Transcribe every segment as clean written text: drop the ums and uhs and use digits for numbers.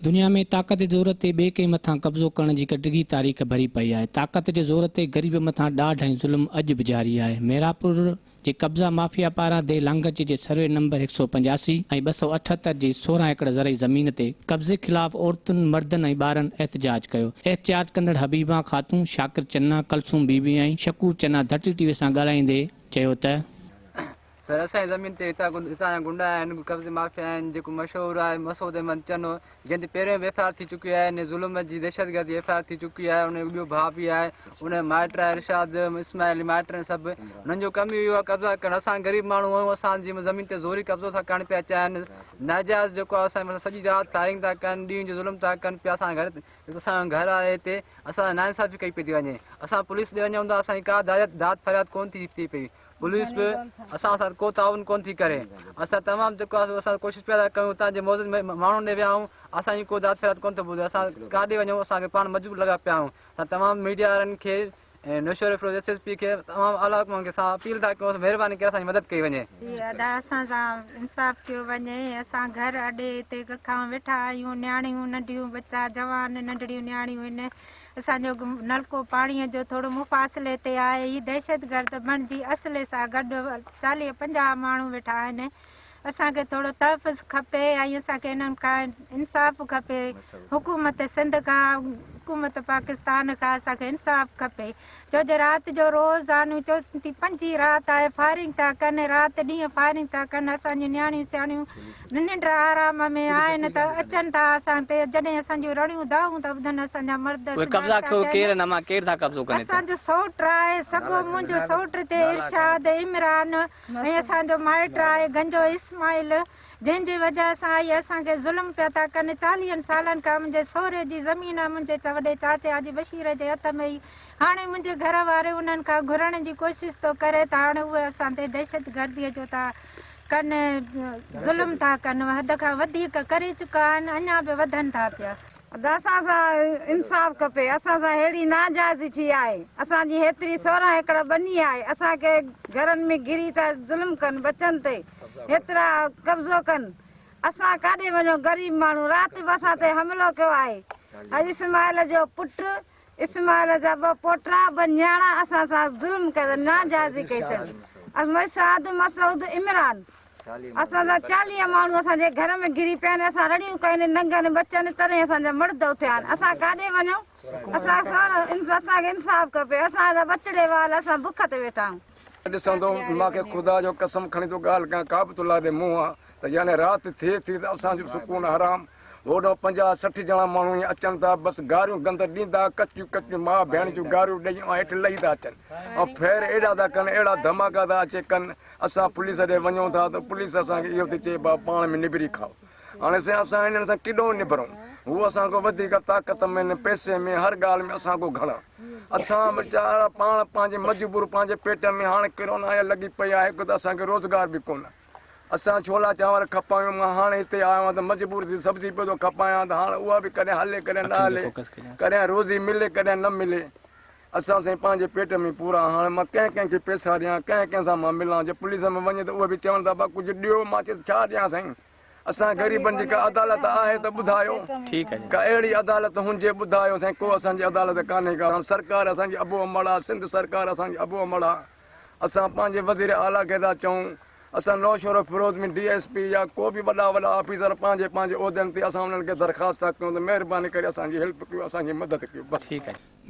दुनिया में ताक़त जे ज़ोर ते ॿिए कंहिं मथां कब्ज़ो करण जी ॾिघी तारीख़ भरी पई आहे। ताक़त जे ज़ोर ते ग़रीब मथां ॾाढ ऐं ज़ुल्म अॼु बि जारी आहे। मेरापुर जे कब्ज़ा माफ़िया पारां दे लांगच जे सर्वे नंबर 185 ऐं 278 जी 16 एकड़ ज़रई ज़मीन ते कब्ज़े ख़िलाफ़ औरतुनि, मर्दनि ऐं ॿारनि एहतजाज कयो। एहतजाज कंदड़ हबीबा ख़ातून, शाकिर चन्ना, कलसूम बीबी ऐं शकूर चन्ना धरती टीवी सां ॻाल्हाईंदे चयो त सर असांजी ज़मीन ते हितां गुंडा आहिनि, कब्ज़े माफ़िया आहिनि। जेको मशहूरु आहे मसूद अहमद चनो, जंहिंते पहिरियों बि एफ आई आर थी चुकी आहे। इन ज़ुल्म जी दहशतगर्दी एफ आई आर थी चुकी आहे। उन ॿियो भाउ बि आहे, उन माइट आहे इरशाद इस्माइल माइट आहिनि सभु। उन्हनि जो कमु इहो आहे कब्ज़ा करणु। असां ग़रीब माण्हू आहियूं, असांजी ज़मीन ते ज़ोरी कब्ज़ो था करणु पिया चाहिनि। नाजाइज़ जेको आहे असां मतिलबु सॼी राति फायरिंग था कनि, ॾींहं जो ज़ुल्म था कनि पिया। असांजो घर आहे हिते, असां नाइंसाफ़ी कई पई थी वञे। असां पुलिस ॾे वञूं था, असांजी का दाद फ़रियाद कोन थी पई। पुलिस बि असां सां को ताउन कोन थी करे। असां तमामु जेको आहे असां कोशिशि पिया था कयूं, तव्हांजे मौज़ में माण्हुनि ॾे विया आहियूं, असांजी को दाद फ़रियाद कोन थो ॿुधे। असां काॾे वञूं, असांखे पाण मजबूर लॻा पिया आहियूं। असां तमामु मीडिया वारनि खे ऐं नौशर फिरोज़ एस एस पी खे तमामु आला हुकुमनि खे असां अपील था कयूं, महिरबानी करे असांजी मदद कई वञे। असां सां इंसाफ़ कयो वञे। असां घर अॾे हिते खां वेठा आहियूं, नियाणियूं नंढियूं बच्चा जवान नंढड़ियूं नियाणियूं आहिनि। असांजो नलको पाणीअ जो थोरो मुफ़ासिले ते आहे। हीअ दहशतगर्द बणिजी असले सां गॾु 40-50 माण्हू वेठा आहिनि। असांखे थोरो तहफ़ुज़ खपे ऐं असांखे हिननि खां इंसाफ़ खपे। हुकूमत सिंध खां, हुकूमत पाकिस्तान खां असांखे इंसाफ़ खपे। छो जो राति जो रोज़ानू 4-5 राति आहे, फायरिंग था कनि, राति ॾींहं फायरिंग था कनि। असांजी नियाणियूं सियाणियूं निंड आराम में आहिनि त अचनि था असां ते। जॾहिं असांजूं रड़ियूं दाऊं था ॿुधनि, असांजा मर्द असांजो सौट आहे सॻो, मुंहिंजो सौट ते इरशाद इमरान ऐं असांजो माइट आहे गंजो इस्माइल, जंहिंजी वजह सां इहे असांखे ज़ुल्म पिया था कनि। 40 सालनि खां मुंहिंजे सहुरे जी ज़मीन मुंहिंजे वॾे चाचा जी बशीर जे हथ में ई। हाणे मुंहिंजे घर वारे उन्हनि खां घुरण जी कोशिशि थो करे त हाणे उहे असां ते दहशतगर्दीअ जो था कनि, ज़ुल्म था कनि, हद खां वधीक करे चुका आहिनि, अञा बि वधनि था पिया। असां सां इंसाफ़ खपे। असां सां अहिड़ी नाजाइज़ी थी आहे। असांजी हेतिरी 16 एकड़ बनी आहे, असांखे घरनि में घिरी था ज़ुल्म कनि, बचनि ते हेतिरा कब्ज़ो कनि। असां काॾे वञूं ग़रीब माण्हू। राति बि असां ते हमिलो कयो आहे। अॼु इस्माइल जो पुटु, इस्माइल जा 2 पोटा, 2 न्याणा असां सां ज़ुल्म कयो, नाजाइज़ी कई अथनि। मसूद इमरान, असांजा 40 माण्हू असांजे घर में घिरी पिया आहिनि। असां रड़ियूं कयूं, नंगनि बचनि तॾहिं असांजा मर्द उथिया आहिनि। असां काॾे वञूं, असांखे इंसाफ़ खपे। असांजा बचड़े वाल, असां बुख ते वेठा आहियूं। ॾिसां थो, मूंखे ख़ुदा जो कसम खणी थो ॻाल्हि कयां, काबतुल्ला जे मुंहुं आहे त यानी राति थिए थी त असांजो सुकून हराम। होॾो 50-60 ॼणा माण्हू ईअं अचनि था, बसि गारियूं गंद ॾींदा, कचियूं माउ भेण जूं गारियूं ॾेई ऐं हेठि लही था अचनि ऐं फेर एॾा था कनि, अहिड़ा धमाका था अचे कनि। असां पुलिस ॾे वञूं था त पुलिस असांखे इहो थी चए पाण में निबिरी खाओ। हाणे असां हिननि सां केॾो निबरूं? हू असांखां वधीक ताक़त में, पैसे में, हर ॻाल्हि में असांखां घणा। असां वीचारा पाण पंहिंजे मजबूर पंहिंजे पेट में, हाणे किरोना लॻी पई आहे, हिकु त असांखे रोज़गार बि कोन। असां छोला चांवर खपायूं, मां हाणे हिते आयो आहियां त मजबूर थी सब्जी पियो थो खपायां, त हाणे उहा बि कॾहिं हले कॾहिं न हले, कॾहिं रोज़ी मिले कॾहिं न मिले। असां साईं पंहिंजे पेट में पूरा। हाणे मां कंहिंखे पैसा ॾियां, कंहिं सां मां मिलां? जे पुलिस में वञे त उहे बि चवनि था कुझु ॾियो। मां चयो छा ॾियां साईं? असां ग़रीबनि जी का अदालत आहे त ॿुधायो, का अहिड़ी अदालत हुजे ॿुधायो साईं। को असांजी अदालत कान्हे का। सरकार असांजी अबो अमड़ आहे, सिंध सरकार असांजी अबो अमड़ आहे। असां पंहिंजे वज़ीर आला खे था चऊं, असां नौशर फिरोज़ में DSP या को बि वॾा ऑफिसर पंहिंजे उहिदनि ते असां उन्हनि खे दरख़्वास्त था कयूं त महिरबानी करे असांजी हेल्प कयो, असांजी मदद कयो।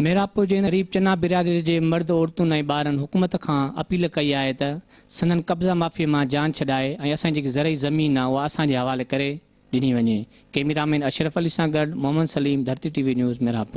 मेरापुर जे ग़रीब चन्ना बिरादरी जे मर्द, औरतुनि ऐं ॿारनि हुकूमत खां अपील कई आहे त संदन कब्ज़ा माफ़िया मां जान छॾाए ऐं असांजी जेकी ज़रई ज़मीन आहे उहा असांजे हवाले करे ॾिनी वञे। कैमरामैन अशरफ अली सां गॾु मोहम्मद सलीम, धरती TV न्यूज़, मेरापुर।